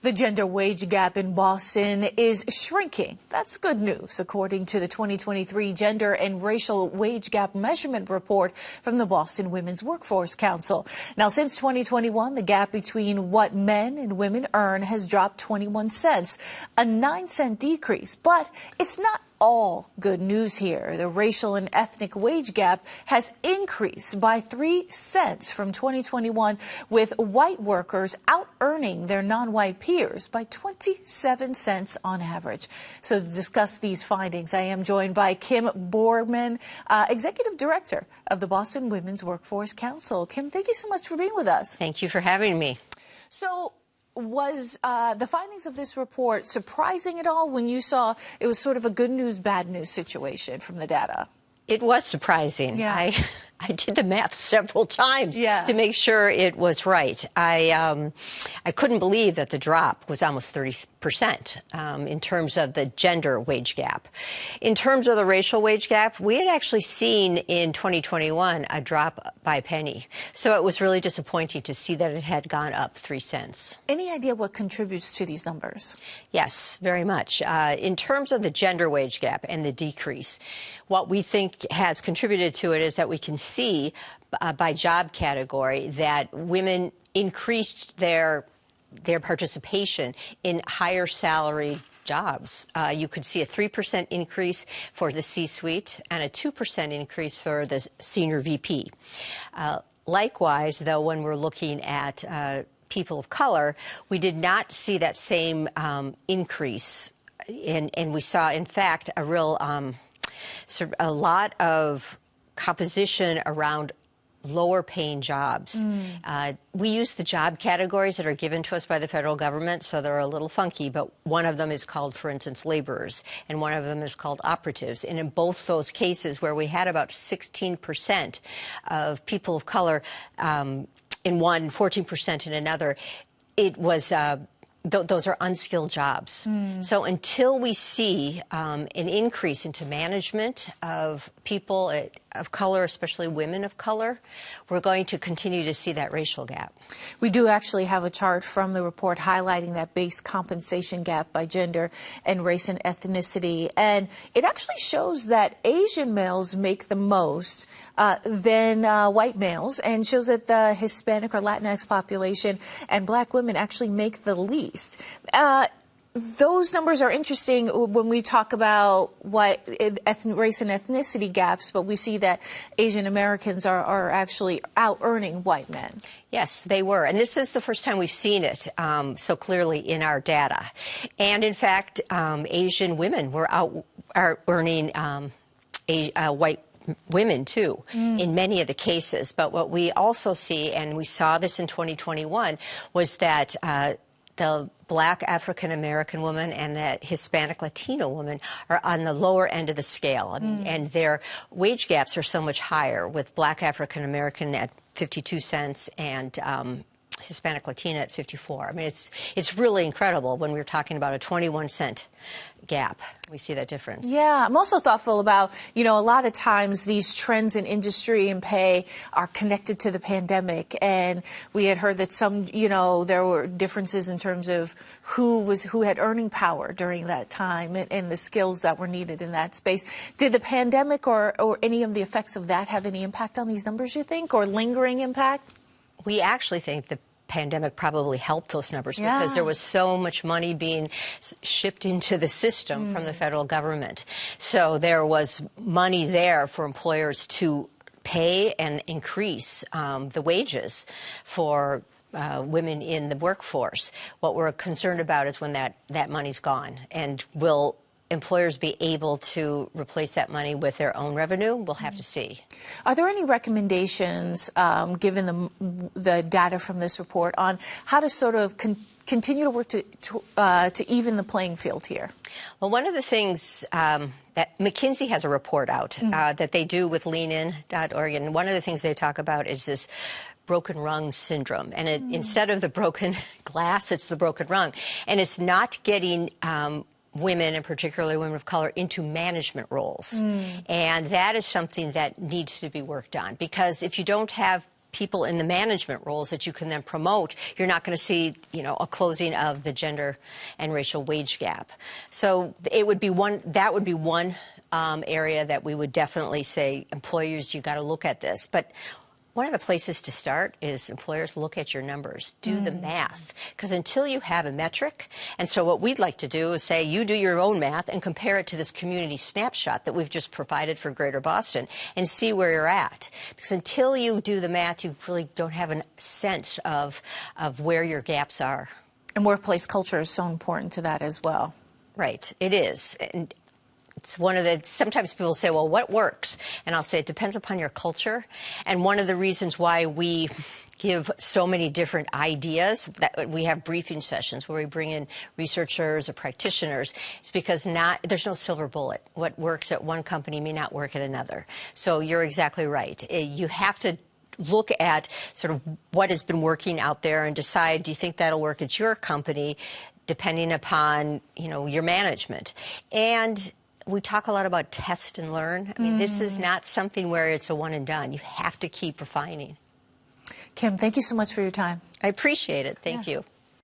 The gender wage gap in Boston is shrinking. That's good news, according to the 2023 Gender and Racial Wage Gap Measurement Report from the Boston Women's Workforce Council. Now, since 2021, the gap between what men and women earn has dropped 21 cents, a 9-cent decrease. But it's not all good news here. The racial and ethnic wage gap has increased by 3 cents from 2021, with white workers out-earning their non-white peers by 27 cents on average. So to discuss these findings, I am joined by Kim Borman, Executive Director of the Boston Women's Workforce Council. Kim, thank you so much for being with us. Thank you for having me. So, was the findings of this report surprising at all when you saw it was sort of a good news, bad news situation from the data? It was surprising. Yeah. I did the math several times to make sure it was right. I couldn't believe that the drop was almost 30% in terms of the gender wage gap. In terms of the racial wage gap, we had actually seen in 2021 a drop by a penny. So it was really disappointing to see that it had gone up 3 cents. Any idea what contributes to these numbers? Yes, very much. In terms of the gender wage gap and the decrease, what we think has contributed to it is that we can see by job category that women increased their participation in higher salary jobs. You could see a 3% increase for the C-suite and a 2% increase for the senior VP. Likewise, though, when we're looking at people of color, we did not see that same increase. And we saw, in fact, a lot of composition around lower paying jobs. We use the job categories that are given to us by the federal government, so they're a little funky, but one of them is called, for instance, laborers, and one of them is called operatives. And in both those cases, where we had about 16% of people of color in one, 14% in another, it was those are unskilled jobs. So until we see an increase into management of people of color, especially women of color, we're going to continue to see that racial gap. We do actually have a chart from the report highlighting that base compensation gap by gender and race and ethnicity. And it actually shows that Asian males make the most than white males, and shows that the Hispanic or Latinx population and black women actually make the least. Those numbers are interesting when we talk about what race and ethnicity gaps, but we see that Asian Americans are actually out-earning white men. Yes, they were. And this is the first time we've seen it so clearly in our data. And in fact, Asian women were out-earning white women, too, in many of the cases. But what we also see, and we saw this in 2021, was that the black African-American woman and the Hispanic Latino woman are on the lower end of the scale. And their wage gaps are so much higher, with black African-American at 52 cents and Hispanic Latina at 54. I mean, it's really incredible when we're talking about a 21-cent gap. We see that difference. Yeah, I'm also thoughtful about, a lot of times these trends in industry and pay are connected to the pandemic. And we had heard that some, there were differences in terms of who had earning power during that time and the skills that were needed in that space. Did the pandemic or any of the effects of that have any impact on these numbers, you think, or lingering impact? We actually think the pandemic probably helped those numbers because there was so much money being shipped into the system from the federal government. So there was money there for employers to pay and increase the wages for women in the workforce. What we're concerned about is when that money's gone, and will employers be able to replace that money with their own revenue? We'll have to see. Are there any recommendations, given the data from this report, on how to sort of continue to work to even the playing field here? Well, one of the things that McKinsey has a report out that they do with leanin.org, and one of the things they talk about is this broken rung syndrome. And instead of the broken glass, it's the broken rung. And it's not getting women, and particularly women of color, into management roles. And that is something that needs to be worked on, because if you don't have people in the management roles that you can then promote, you're not going to see, a closing of the gender and racial wage gap. So it would be one area that we would definitely say, employers, you got to look at this. But one of the places to start is employers, look at your numbers, do the math, because until you have a metric, and so what we'd like to do is say you do your own math and compare it to this community snapshot that we've just provided for Greater Boston and see where you're at. Because until you do the math, you really don't have a sense of where your gaps are. And workplace culture is so important to that as well. Right, it is. And it's one of the, sometimes people say, well, what works? And I'll say it depends upon your culture. And one of the reasons why we give so many different ideas, that we have briefing sessions where we bring in researchers or practitioners, is because there's no silver bullet. What works at one company may not work at another. So you're exactly right. You have to look at sort of what has been working out there and decide, do you think that'll work at your company, depending upon, your management. And we talk a lot about test and learn. I mean, this is not something where it's a one and done. You have to keep refining. Kim, thank you so much for your time. I appreciate it. Thank you.